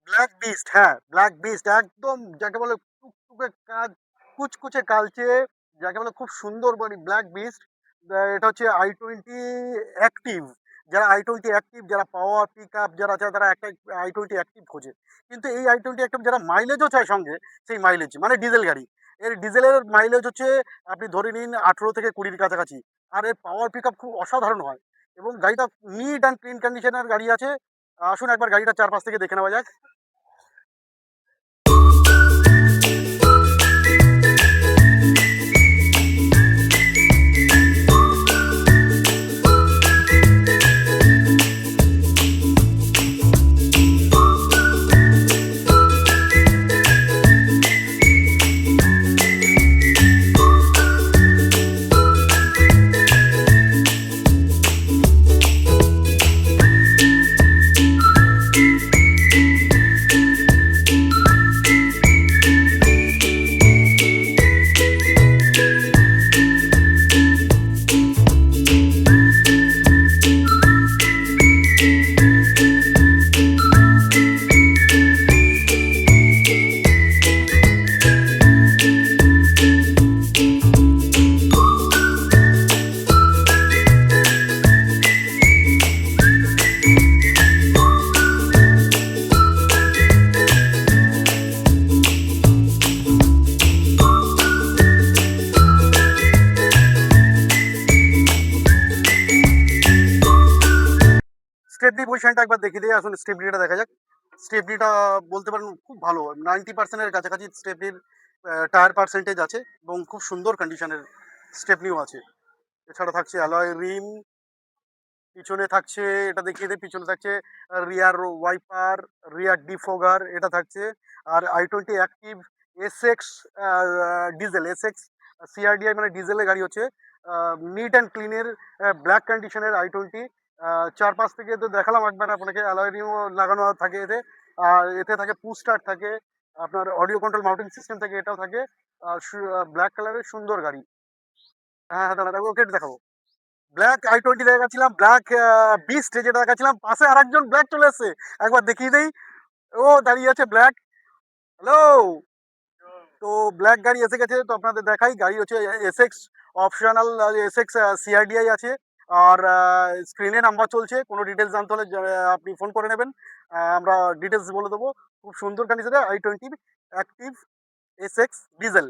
Black beast, হ্যাঁ, black beast একদম যাকে বলে টুকটুকে কাজ, কুচকুচে কালচে, যাকে বলে খুব সুন্দর বডি ব্ল্যাক বিস্ট। এটা হচ্ছে i20 অ্যাক্টিভ। যারা i20 অ্যাক্টিভ, যারা পাওয়ার পিকআপ যারা আছে তারা একটা i20 অ্যাক্টিভ খোঁজে। কিন্তু এই i20 অ্যাক্টিভ যারা মাইলেজও চায় সঙ্গে, সেই মাইলেজ মানে ডিজেল গাড়ি। এর ডিজেলের মাইলেজ হচ্ছে আপনি ধরে নিন 18 থেকে 20 কাছাকাছি। আর এর পাওয়ার পিকআপ খুব অসাধারণ হয় এবং গাড়িটা নিট অ্যান্ড ক্লিন কন্ডিশনের গাড়ি আছে। আসুন একবার গাড়িটা চারপাশ থেকে দেখে নেওয়া যাক। স্টেপনি পজিশনটা একবার দেখিয়ে দিয়ে আসুন, স্টেপনিটা দেখা যাক। স্টেপনিটা বলতে পারেন খুব ভালো, 90% কাছাকাছি স্টেপনির টায়ার পার্সেন্টেজ আছে এবং খুব সুন্দর কন্ডিশনের স্টেপনিও আছে। এছাড়া থাকছে অ্যালয় রিম, পিছনে থাকছে, এটা দেখিয়ে দিই, পিছনে থাকছে রিয়ার ওয়াইপার, রিয়ার ডিফোগার এটা থাকছে। আর i20 active SX diesel, SX CRDI মানে ডিজেলের গাড়ি হচ্ছে, নিট অ্যান্ড ক্লিনের ব্ল্যাক কন্ডিশনের i20। চারপাশ থেকে তো দেখালাম একবার আপনাকে, অ্যালয় রিমও লাগানো থাকে এতে। আর এতে থাকে পুশ স্টার্ট থাকে, আপনার অডিও কন্ট্রোল মাউন্টিং সিস্টেম থাকে, এটাও থাকে। ব্ল্যাক কালারের সুন্দর গাড়ি। হ্যাঁ হ্যাঁ, দাঁড়া ওকে দেখাবো। ব্ল্যাক i20 দেখাচ্ছিলাম, ব্ল্যাক বিস্ট যেটা দেখাচ্ছিলাম, পাশে আরেকজন ব্ল্যাক চলে এসছে, একবার দেখিয়ে দেই। ও দাঁড়িয়ে আছে ব্ল্যাক। হ্যালো। তো ব্ল্যাক গাড়ি এসে গেছে, তো আপনাদের দেখাই। গাড়ি হচ্ছে এসএক্স অপশনাল, এসএক্স সিআরডিআই আছে। আর স্ক্রিনে নাম্বার চলছে, কোনো ডিটেলস জানতে হলে আপনি ফোন করে নেবেন, আমরা ডিটেলস বলে দেবো। খুব সুন্দর কন্ডিশনে i20 অ্যাক্টিভ এসএক্স ডিজেল।